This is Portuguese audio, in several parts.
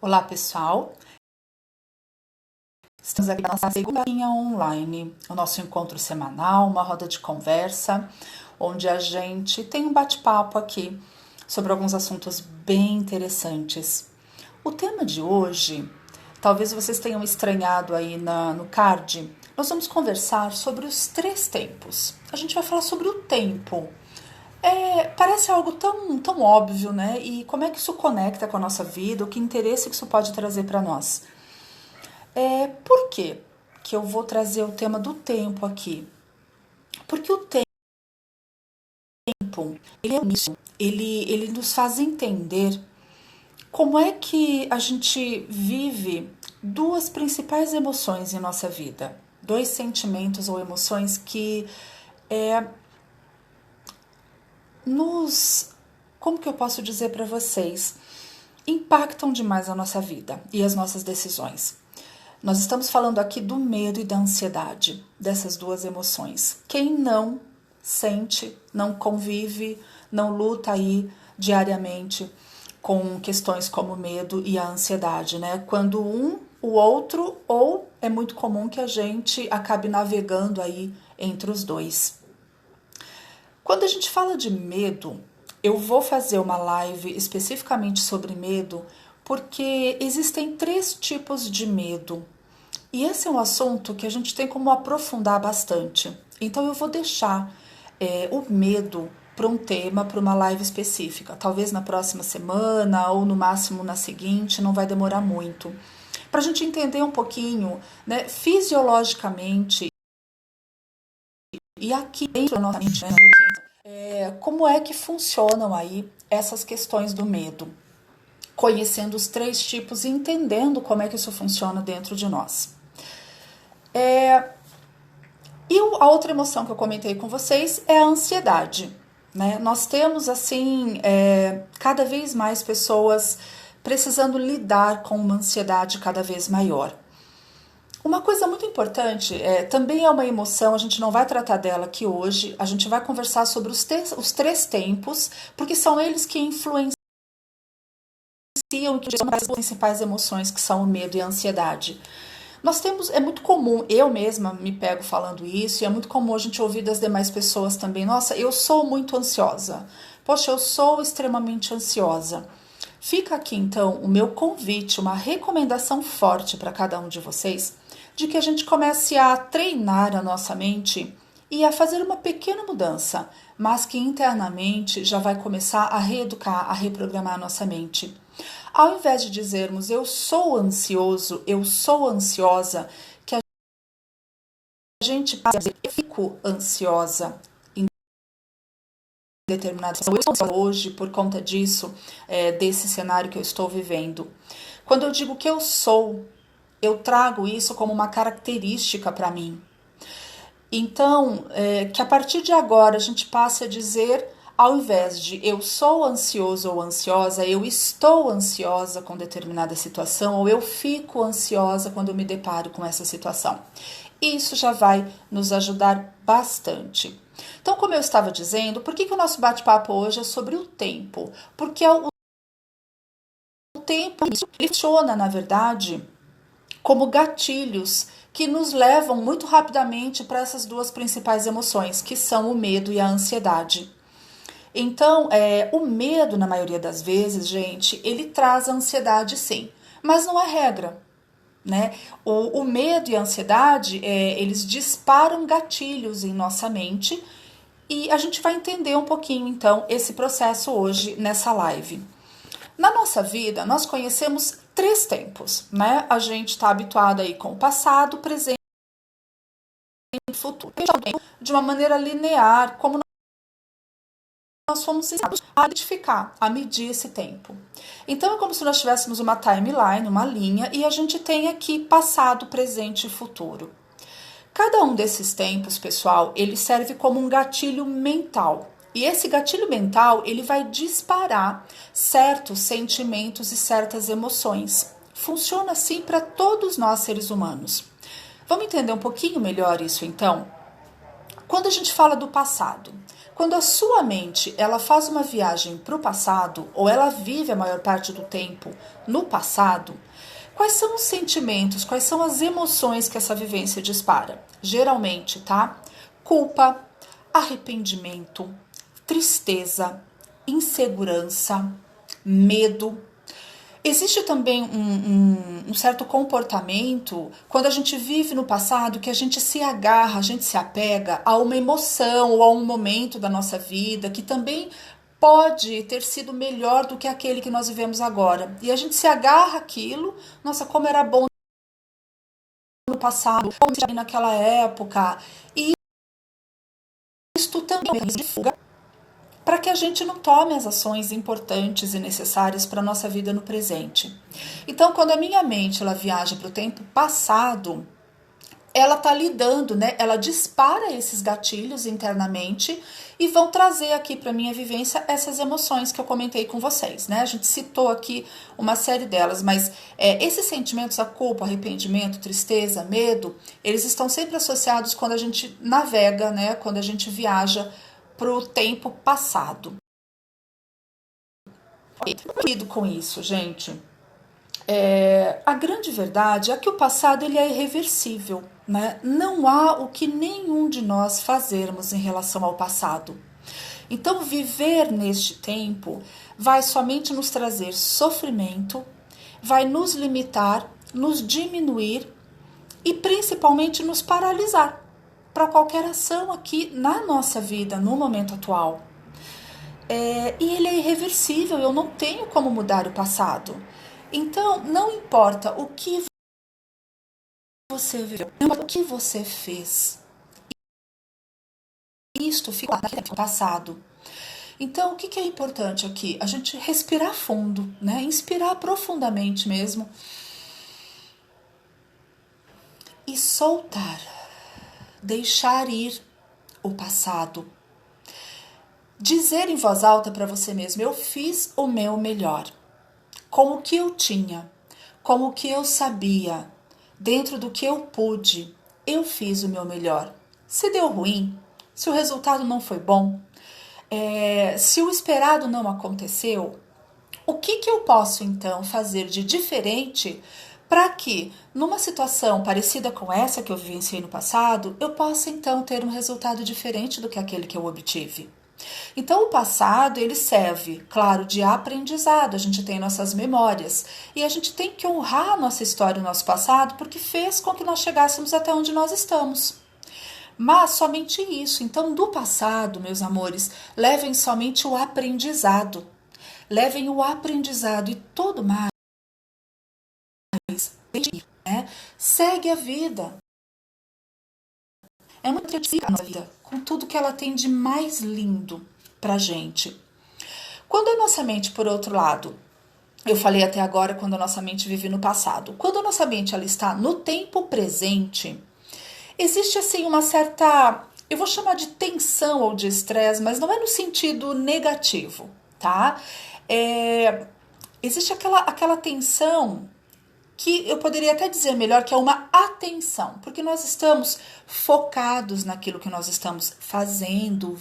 Olá, pessoal. Estamos aqui na nossa segunda linha online, o nosso encontro semanal, uma roda de conversa, onde a gente tem um bate-papo aqui sobre alguns assuntos bem interessantes. O tema de hoje, talvez vocês tenham estranhado aí no card, nós vamos conversar sobre os três tempos. A gente vai falar sobre o tempo. Parece algo tão óbvio, né? E como é que isso conecta com a nossa vida? O que interesse que isso pode trazer para nós? Por quê que eu vou trazer o tema do tempo aqui? Porque o tempo, ele é isso, ele nos faz entender como é que a gente vive duas principais emoções em nossa vida. Dois sentimentos ou emoções que nos, como que eu posso dizer para vocês, impactam demais a nossa vida e as nossas decisões. Nós estamos falando aqui do medo e da ansiedade, dessas duas emoções. Quem não sente, não convive, não luta aí diariamente com questões como o medo e a ansiedade, né? Quando o outro, ou é muito comum que a gente acabe navegando aí entre os dois. Quando a gente fala de medo, eu vou fazer uma live especificamente sobre medo, porque existem três tipos de medo. E esse é um assunto que a gente tem como aprofundar bastante. Então eu vou deixar o medo para um tema, para uma live específica. Talvez na próxima semana ou no máximo na seguinte, não vai demorar muito. Para a gente entender um pouquinho, né, fisiologicamente e aqui dentro da nossa mente, né, como é que funcionam aí essas questões do medo. Conhecendo os três tipos e entendendo como é que isso funciona dentro de nós. E a outra emoção que eu comentei com vocês é a ansiedade. Né? Nós temos, assim, cada vez mais pessoas precisando lidar com uma ansiedade cada vez maior. Uma coisa muito importante, também é uma emoção, a gente não vai tratar dela aqui hoje, a gente vai conversar sobre os três tempos, porque são eles que influenciam e que são as principais emoções, que são o medo e a ansiedade. Nós temos, é muito comum, eu mesma me pego falando isso, e é muito comum a gente ouvir das demais pessoas também, nossa, eu sou muito ansiosa, poxa, eu sou extremamente ansiosa. Fica aqui então o meu convite, uma recomendação forte para cada um de vocês, de que a gente comece a treinar a nossa mente e a fazer uma pequena mudança, mas que internamente já vai começar a reeducar, a reprogramar a nossa mente. Ao invés de dizermos eu sou ansioso, eu sou ansiosa, que a gente passa a dizer eu fico ansiosa em determinada situação. Eu estou ansiosa hoje por conta disso, desse cenário que eu estou vivendo. Quando eu digo que eu trago isso como uma característica para mim. Então, que a partir de agora a gente passe a dizer, ao invés de eu sou ansioso ou ansiosa, eu estou ansiosa com determinada situação, ou eu fico ansiosa quando eu me deparo com essa situação. Isso já vai nos ajudar bastante. Então, como eu estava dizendo, por que o nosso bate-papo hoje é sobre o tempo? Porque o tempo ele funciona, na verdade, como gatilhos que nos levam muito rapidamente para essas duas principais emoções, que são o medo e a ansiedade. Então, o medo, na maioria das vezes, gente, ele traz a ansiedade sim, mas não é regra. Né? O medo e a ansiedade, eles disparam gatilhos em nossa mente e a gente vai entender um pouquinho, então, esse processo hoje nessa live. Na nossa vida, nós conhecemos três tempos, né? A gente está habituado aí com o passado, presente e futuro. De uma maneira linear, como nós fomos ensinados a identificar, a medir esse tempo. Então é como se nós tivéssemos uma timeline, uma linha, e a gente tem aqui passado, presente e futuro. Cada um desses tempos, pessoal, ele serve como um gatilho mental. E esse gatilho mental, ele vai disparar certos sentimentos e certas emoções. Funciona assim para todos nós seres humanos. Vamos entender um pouquinho melhor isso então? Quando a gente fala do passado, Quando a sua mente ela faz uma viagem para o passado, ou ela vive a maior parte do tempo no passado, quais são os sentimentos, quais são as emoções que essa vivência dispara? Geralmente, tá? Culpa, arrependimento, tristeza, insegurança, medo. Existe também um certo comportamento quando a gente vive no passado que a gente se agarra, a gente se apega a uma emoção ou a um momento da nossa vida que também pode ter sido melhor do que aquele que nós vivemos agora. E a gente se agarra àquilo, nossa, como era bom no passado, como era naquela época. E isto também é um de fuga para que a gente não tome as ações importantes e necessárias para a nossa vida no presente. Então, quando a minha mente ela viaja para o tempo passado, ela está lidando, né? Ela dispara esses gatilhos internamente e vão trazer aqui para minha vivência essas emoções que eu comentei com vocês, né? A gente citou aqui uma série delas, mas esses sentimentos, a culpa, arrependimento, tristeza, medo, eles estão sempre associados quando a gente navega, né? Quando a gente viaja para o tempo passado. Cuidado com isso, gente. A grande verdade é que o passado ele é irreversível, né? Não há o que nenhum de nós fazermos em relação ao passado. Então, viver neste tempo vai somente nos trazer sofrimento, vai nos limitar, nos diminuir e principalmente nos paralisar para qualquer ação aqui na nossa vida, no momento atual. E ele é irreversível, eu não tenho como mudar o passado. Então, não importa o que você viveu, não importa o que você fez, isto fica lá no passado. Então, o que é importante aqui? A gente respirar fundo, né? Inspirar profundamente mesmo e soltar, deixar ir o passado. Dizer em voz alta para você mesmo: eu fiz o meu melhor, com o que eu tinha, com o que eu sabia, dentro do que eu pude, eu fiz o meu melhor. Se deu ruim, se o resultado não foi bom, se o esperado não aconteceu, o que eu posso então fazer de diferente para que, numa situação parecida com essa que eu vivenciei no passado, eu possa então ter um resultado diferente do que aquele que eu obtive? Então, o passado, ele serve, claro, de aprendizado. A gente tem nossas memórias e a gente tem que honrar a nossa história, o nosso passado, porque fez com que nós chegássemos até onde nós estamos. Mas somente isso. Então, do passado, meus amores, levem somente o aprendizado. Levem o aprendizado e tudo mais, né? Segue a vida. É muito interessante a nossa vida, com tudo que ela tem de mais lindo pra gente. Quando a nossa mente, por outro lado, eu falei até agora quando a nossa mente vive no passado, quando a nossa mente ela está no tempo presente, existe assim uma certa, eu vou chamar de tensão ou de estresse, mas não é no sentido negativo, tá? Existe aquela tensão que eu poderia até dizer melhor que é uma atenção, porque nós estamos focados naquilo que nós estamos fazendo,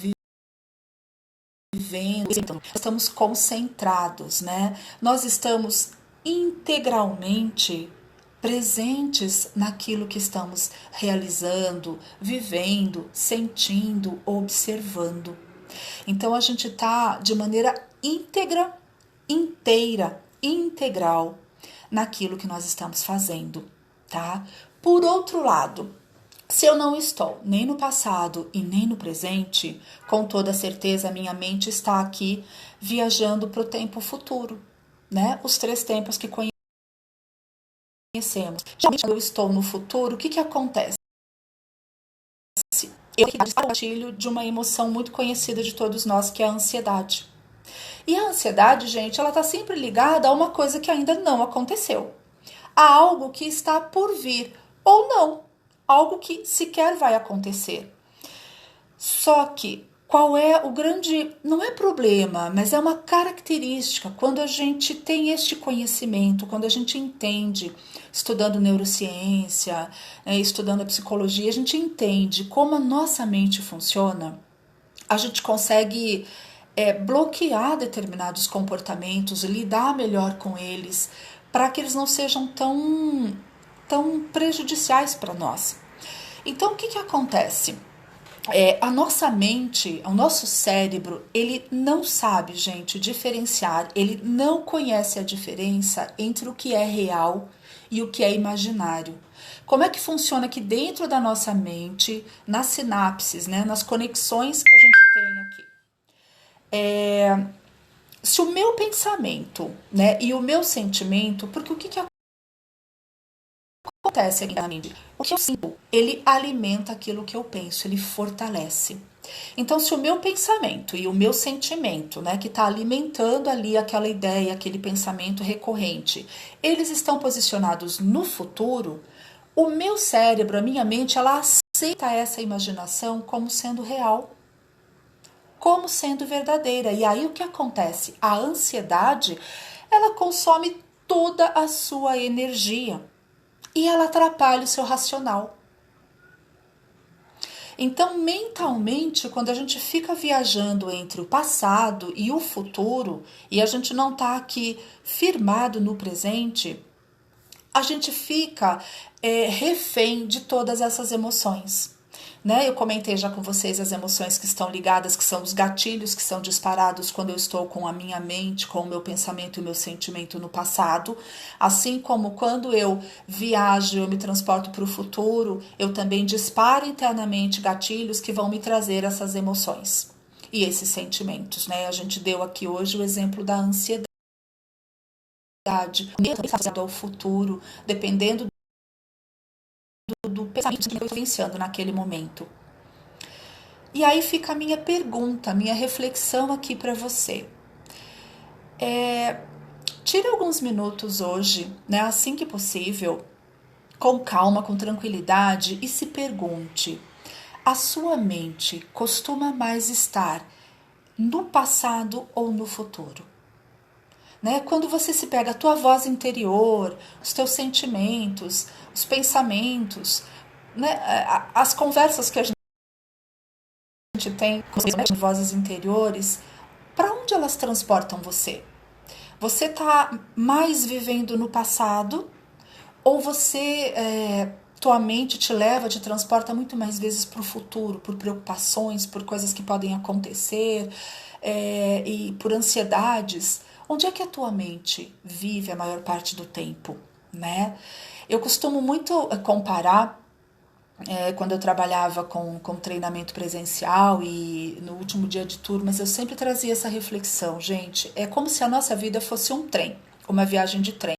vivendo, estamos concentrados, né? Nós estamos integralmente presentes naquilo que estamos realizando, vivendo, sentindo, observando. Então a gente está de maneira íntegra, inteira, integral naquilo que nós estamos fazendo, tá? Por outro lado, se eu não estou nem no passado e nem no presente, com toda certeza a minha mente está aqui viajando para o tempo futuro, né? Os 3 tempos que conhecemos. Geralmente, quando eu estou no futuro, o que acontece? Eu gatilho de uma emoção muito conhecida de todos nós, que é a ansiedade. E a ansiedade, gente, ela está sempre ligada a uma coisa que ainda não aconteceu. A algo que está por vir, ou não. Algo que sequer vai acontecer. Só que, qual é o grande... Não é problema, mas é uma característica. Quando a gente tem este conhecimento, quando a gente entende, estudando neurociência, estudando a psicologia, a gente entende como a nossa mente funciona. a gente consegue bloquear determinados comportamentos, lidar melhor com eles, para que eles não sejam tão prejudiciais para nós. Então, o que acontece? A nossa mente, o nosso cérebro, ele não sabe, gente, diferenciar, ele não conhece a diferença entre o que é real e o que é imaginário. Como é que funciona aqui dentro da nossa mente, nas sinapses, né, nas conexões que a gente tem aqui? Se o meu pensamento, né, e o meu sentimento, porque o que acontece aqui na mente? O que eu sinto, ele alimenta aquilo que eu penso, ele fortalece. Então, se o meu pensamento e o meu sentimento, né, que está alimentando ali aquela ideia, aquele pensamento recorrente, eles estão posicionados no futuro, o meu cérebro, a minha mente, ela aceita essa imaginação como sendo real, como sendo verdadeira. E aí o que acontece? A ansiedade, ela consome toda a sua energia e ela atrapalha o seu racional. Então, mentalmente, quando a gente fica viajando entre o passado e o futuro, e a gente não está aqui firmado no presente, a gente fica refém de todas essas emoções. Né? Eu comentei já com vocês as emoções que estão ligadas, que são os gatilhos que são disparados quando eu estou com a minha mente, com o meu pensamento e o meu sentimento no passado. Assim como quando eu viajo, eu me transporto para o futuro, eu também disparo internamente gatilhos que vão me trazer essas emoções e esses sentimentos. Né? A gente deu aqui hoje o exemplo da ansiedade. Ao futuro, dependendo do pensamento que eu estou vivenciando naquele momento. E aí fica a minha pergunta, a minha reflexão aqui para você. Tire alguns minutos hoje, né, assim que possível, com calma, com tranquilidade, e se pergunte: a sua mente costuma mais estar no passado ou no futuro? Né? Quando você se pega a tua voz interior, os teus sentimentos, os pensamentos, né? As conversas que a gente tem com as vozes interiores, para onde elas transportam você? Você está mais vivendo no passado ou tua mente te leva, te transporta muito mais vezes para o futuro, por preocupações, por coisas que podem acontecer e por ansiedades? Onde é que a tua mente vive a maior parte do tempo, né? Eu costumo muito comparar quando eu trabalhava com treinamento presencial e no último dia de turmas, eu sempre trazia essa reflexão, gente, é como se a nossa vida fosse um trem, uma viagem de trem.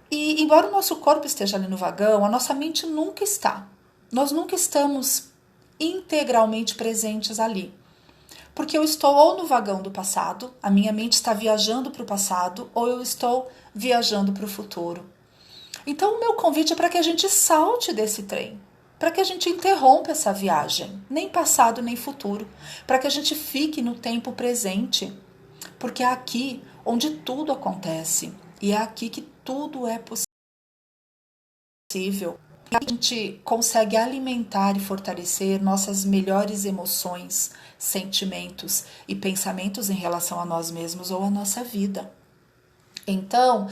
E embora o nosso corpo esteja ali no vagão, a nossa mente nunca está. Nós nunca estamos integralmente presentes ali. Porque eu estou ou no vagão do passado, a minha mente está viajando para o passado, ou eu estou viajando para o futuro. Então, o meu convite é para que a gente salte desse trem, para que a gente interrompa essa viagem, nem passado nem futuro, para que a gente fique no tempo presente, porque é aqui onde tudo acontece e é aqui que tudo é possível. A gente consegue alimentar e fortalecer nossas melhores emoções, sentimentos e pensamentos em relação a nós mesmos ou a nossa vida. Então,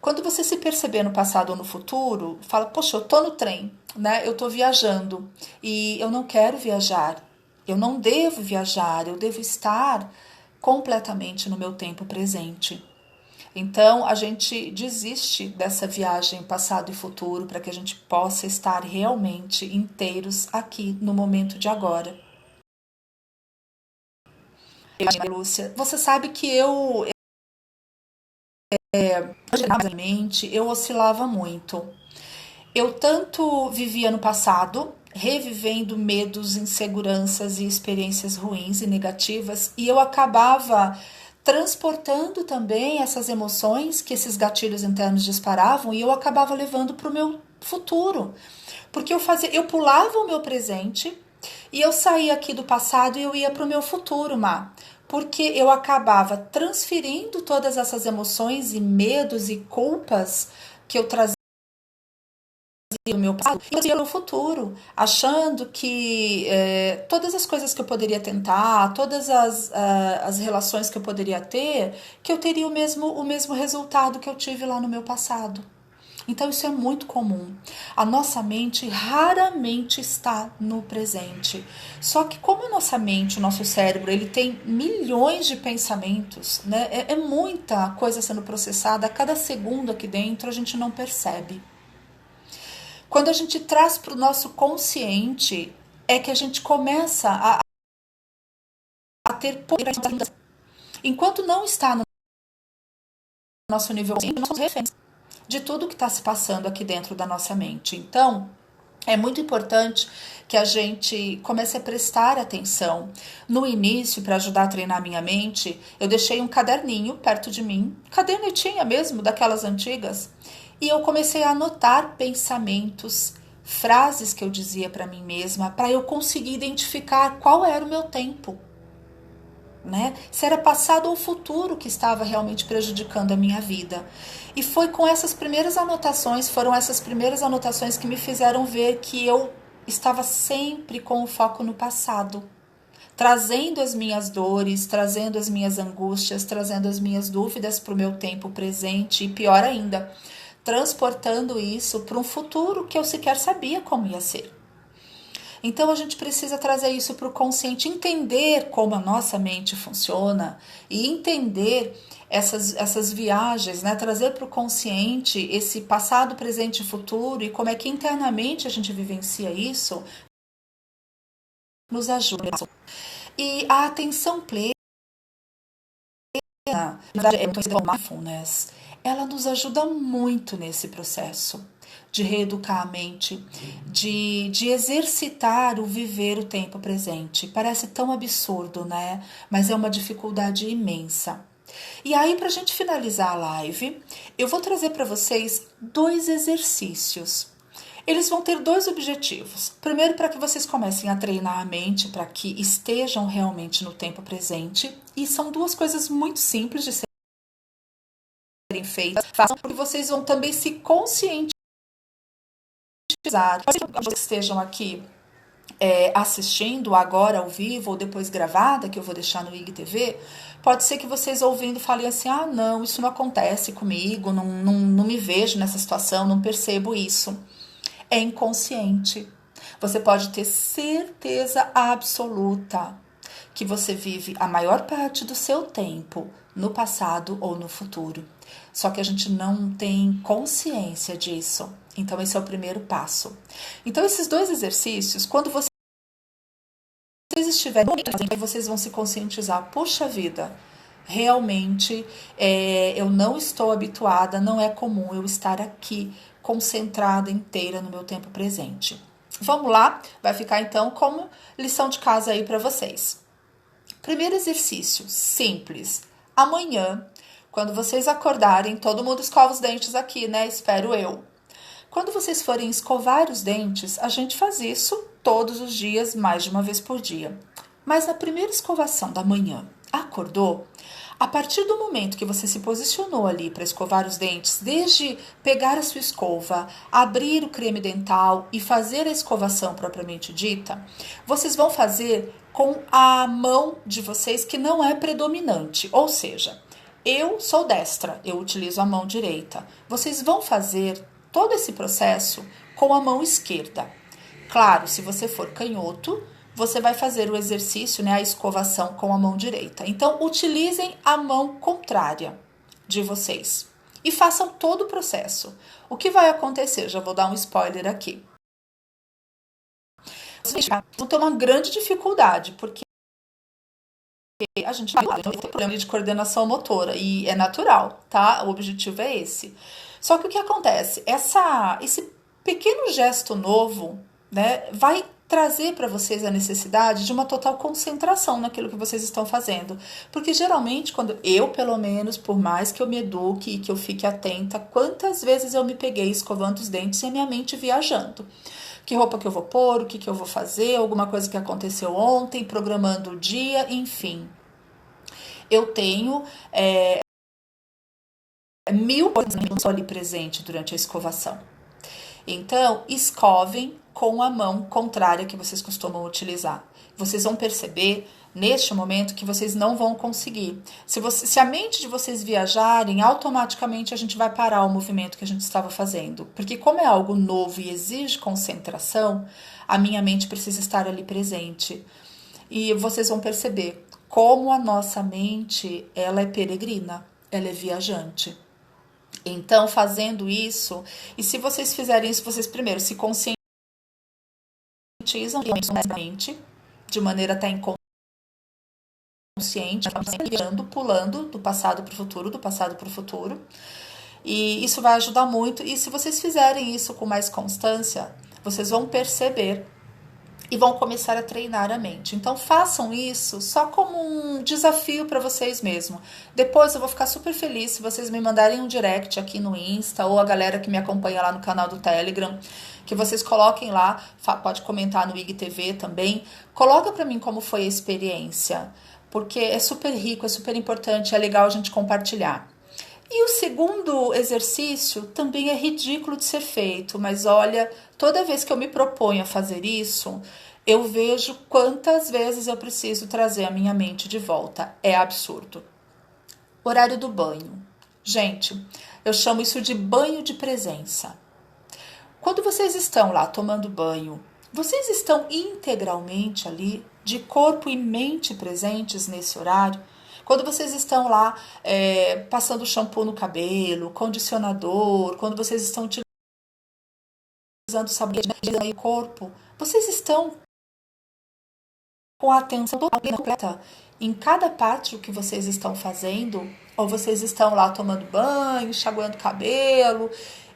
quando você se perceber no passado ou no futuro, fala, poxa, eu tô no trem, né? Eu tô viajando e eu não quero viajar. Eu não devo viajar, eu devo estar completamente no meu tempo presente. Então, a gente desiste dessa viagem passado e futuro para que a gente possa estar realmente inteiros aqui no momento de agora. Lúcia, você sabe que eu oscilava muito. Eu tanto vivia no passado, revivendo medos, inseguranças e experiências ruins e negativas, e eu acabava transportando também essas emoções que esses gatilhos internos disparavam e eu acabava levando para o meu futuro. Porque eu pulava o meu presente e eu saía aqui do passado e eu ia para o meu futuro, Má. Porque eu acabava transferindo todas essas emoções e medos e culpas que eu trazia o meu passado e o futuro, achando que todas as coisas que eu poderia tentar, todas as relações que eu poderia ter, que eu teria o mesmo resultado que eu tive lá no meu passado. Então isso é muito comum. A nossa mente raramente está no presente. Só que como a nossa mente, o nosso cérebro, ele tem milhões de pensamentos, né? É muita coisa sendo processada a cada segundo aqui dentro, a gente não percebe. Quando a gente traz para o nosso consciente, é que a gente começa a ter poder. Enquanto não está no nosso nível consciente, nós somos reféns de tudo que está se passando aqui dentro da nossa mente. Então, é muito importante que a gente comece a prestar atenção. No início, para ajudar a treinar a minha mente, eu deixei um caderninho perto de mim, cadernetinha mesmo, daquelas antigas, e eu comecei a anotar pensamentos, frases que eu dizia para mim mesma, para eu conseguir identificar qual era o meu tempo. Né? Se era passado ou futuro que estava realmente prejudicando a minha vida. E foi com essas primeiras anotações, foram essas primeiras anotações que me fizeram ver que eu estava sempre com o foco no passado, trazendo as minhas dores, trazendo as minhas angústias, trazendo as minhas dúvidas para o meu tempo presente e pior ainda, transportando isso para um futuro que eu sequer sabia como ia ser. Então a gente precisa trazer isso para o consciente, entender como a nossa mente funciona e entender essas viagens, né? Trazer para o consciente esse passado, presente e futuro e como é que internamente a gente vivencia isso, nos ajuda. E a atenção plena, na verdade, é conhecida como mindfulness, ela nos ajuda muito nesse processo de reeducar a mente, de exercitar o viver o tempo presente. Parece tão absurdo, né? Mas é uma dificuldade imensa. E aí, para a gente finalizar a live, eu vou trazer para vocês 2 exercícios. Eles vão ter 2 objetivos. Primeiro, para que vocês comecem a treinar a mente, para que estejam realmente no tempo presente. E são 2 coisas muito simples de serem feitas. Façam porque vocês vão também se conscientizar. Vocês estejam aqui assistindo agora ao vivo ou depois gravada, que eu vou deixar no IGTV, pode ser que vocês ouvindo falem assim, não, isso não acontece comigo, não me vejo nessa situação, não percebo isso. É inconsciente. Você pode ter certeza absoluta que você vive a maior parte do seu tempo no passado ou no futuro. Só que a gente não tem consciência disso. Então, esse é o primeiro passo. Então, esses 2 exercícios, quando vocês estiverem fazendo, vocês vão se conscientizar. Puxa vida, realmente eu não estou habituada, não é comum eu estar aqui concentrada inteira no meu tempo presente. Vamos lá, vai ficar então como lição de casa aí para vocês. Primeiro exercício, simples. Amanhã, quando vocês acordarem, todo mundo escova os dentes aqui, né? Espero eu. Quando vocês forem escovar os dentes, a gente faz isso todos os dias, mais de uma vez por dia. Mas na primeira escovação da manhã, acordou? A partir do momento que você se posicionou ali para escovar os dentes, desde pegar a sua escova, abrir o creme dental e fazer a escovação propriamente dita, vocês vão fazer com a mão de vocês que não é predominante, ou seja, eu sou destra, eu utilizo a mão direita. Vocês vão fazer todo esse processo com a mão esquerda. Claro, se você for canhoto, você vai fazer o exercício, né, a escovação com a mão direita. Então, utilizem a mão contrária de vocês e façam todo o processo. O que vai acontecer? Já vou dar um spoiler aqui. Vocês vão ter uma grande dificuldade, porque a gente tem problema de coordenação motora e é natural, tá? O objetivo é esse. Só que o que acontece? Esse pequeno gesto novo, né, vai trazer para vocês a necessidade de uma total concentração naquilo que vocês estão fazendo. Porque geralmente, quando eu, pelo menos, por mais que eu me eduque e que eu fique atenta, quantas vezes eu me peguei escovando os dentes e a minha mente viajando. Que roupa que eu vou pôr, o que eu vou fazer, alguma coisa que aconteceu ontem, programando o dia, enfim. Eu tenho 1000 coisas ali presente durante a escovação. Então, escovem com a mão contrária que vocês costumam utilizar. Vocês vão perceber neste momento que vocês não vão conseguir. Se a mente de vocês viajarem, automaticamente a gente vai parar o movimento que a gente estava fazendo. Porque como é algo novo e exige concentração, a minha mente precisa estar ali presente. E vocês vão perceber como a nossa mente, ela é peregrina, ela é viajante. Então, fazendo isso, e se vocês fizerem isso, vocês primeiro se conscientizam mente, de maneira até inconsciente, pulando do passado para o futuro, do passado para o futuro. E isso vai ajudar muito. E se vocês fizerem isso com mais constância, vocês vão perceber e vão começar a treinar a mente. Então façam isso só como um desafio para vocês mesmos. Depois eu vou ficar super feliz se vocês me mandarem um direct aqui no Insta, ou a galera que me acompanha lá no canal do Telegram, que vocês coloquem lá, pode comentar no IGTV também. Coloca para mim como foi a experiência, porque é super rico, é super importante, é legal a gente compartilhar. E o segundo exercício também é ridículo de ser feito, mas olha, toda vez que eu me proponho a fazer isso, eu vejo quantas vezes eu preciso trazer a minha mente de volta. É absurdo. Horário do banho. Gente, eu chamo isso de banho de presença. Quando vocês estão lá tomando banho, vocês estão integralmente ali, de corpo e mente presentes nesse horário? Quando vocês estão lá passando shampoo no cabelo, condicionador, quando vocês estão utilizando sabonete no corpo, vocês estão com a atenção completa em cada parte do que vocês estão fazendo? Ou vocês estão lá tomando banho, enxaguando o cabelo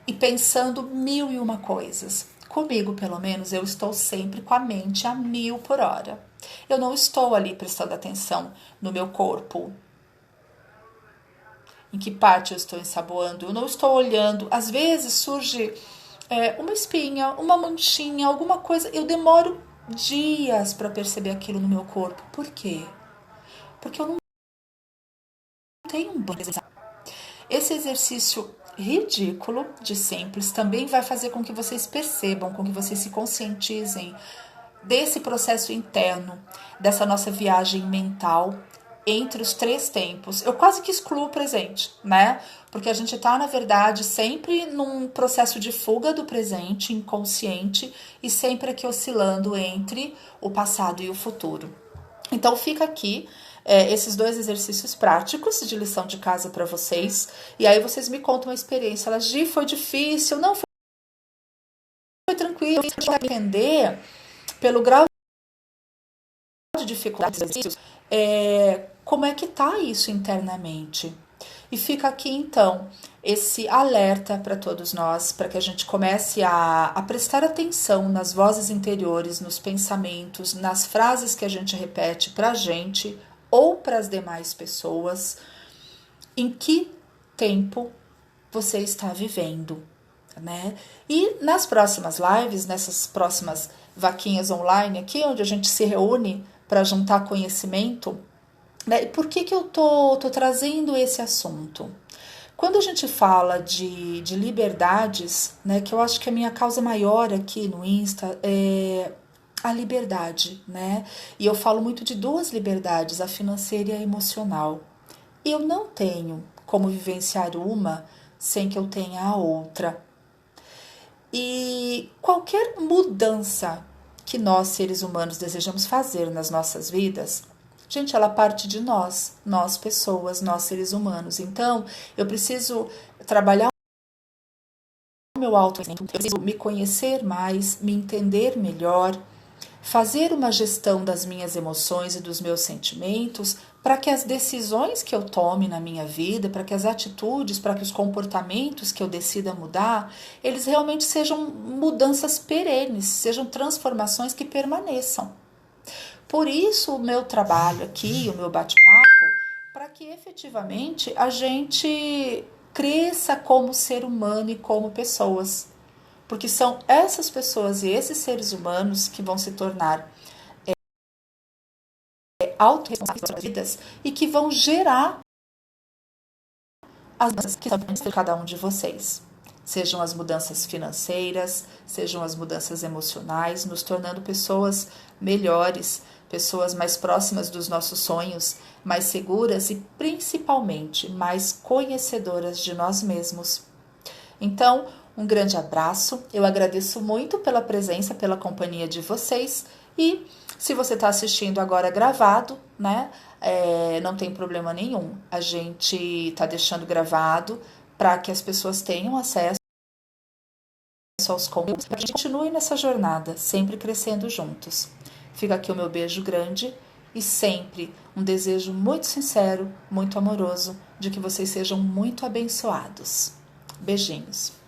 e pensando mil e uma coisas? Comigo, pelo menos, eu estou sempre com a mente a 1000 por hora. Eu não estou ali prestando atenção no meu corpo, em que parte eu estou ensaboando, eu não estou olhando. Às vezes surge uma espinha, uma manchinha, alguma coisa. Eu demoro dias para perceber aquilo no meu corpo. Por quê? Porque eu não tenho um banho. Esse exercício ridículo de simples também vai fazer com que vocês percebam, com que vocês se conscientizem desse processo interno, dessa nossa viagem mental entre os 3 tempos. Eu quase que excluo o presente, né? Porque a gente tá, na verdade, sempre num processo de fuga do presente, inconsciente, e sempre aqui oscilando entre o passado e o futuro. Então fica aqui esses 2 exercícios práticos de lição de casa para vocês, e aí vocês me contam a experiência. Elas, Gi, foi difícil? Não, foi tranquilo. Eu vou entender pelo grau de dificuldade dos exercícios, como é que tá isso internamente. E fica aqui então esse alerta para todos nós, para que a gente comece a prestar atenção nas vozes interiores, nos pensamentos, nas frases que a gente repete para a gente ou para as demais pessoas. Em que tempo você está vivendo, né? E nas próximas lives, nessas próximas vaquinhas online aqui, onde a gente se reúne para juntar conhecimento, né? Por que eu tô trazendo esse assunto? Quando a gente fala de liberdades, né, que eu acho que a minha causa maior aqui no Insta é a liberdade, né? E eu falo muito de 2 liberdades, a financeira e a emocional. Eu não tenho como vivenciar uma sem que eu tenha a outra. E qualquer mudança que nós, seres humanos, desejamos fazer nas nossas vidas, gente, ela parte de nós pessoas, nós seres humanos. Então, eu preciso trabalhar o meu autoconhecimento, eu preciso me conhecer mais, me entender melhor, fazer uma gestão das minhas emoções e dos meus sentimentos, para que as decisões que eu tome na minha vida, para que as atitudes, para que os comportamentos que eu decida mudar, eles realmente sejam mudanças perenes, sejam transformações que permaneçam. Por isso o meu trabalho aqui, o meu bate-papo, para que efetivamente a gente cresça como ser humano e como pessoas. Porque são essas pessoas e esses seres humanos que vão se tornar autorresponsáveis e que vão gerar as mudanças que estão dentro de cada um de vocês. Sejam as mudanças financeiras, sejam as mudanças emocionais, nos tornando pessoas melhores, pessoas mais próximas dos nossos sonhos, mais seguras e principalmente mais conhecedoras de nós mesmos. Então, um grande abraço, eu agradeço muito pela presença, pela companhia de vocês e se você está assistindo agora gravado, né, não tem problema nenhum, a gente está deixando gravado para que as pessoas tenham acesso aos conteúdos, para que a gente continue nessa jornada, sempre crescendo juntos. Fica aqui o meu beijo grande e sempre um desejo muito sincero, muito amoroso, de que vocês sejam muito abençoados. Beijinhos.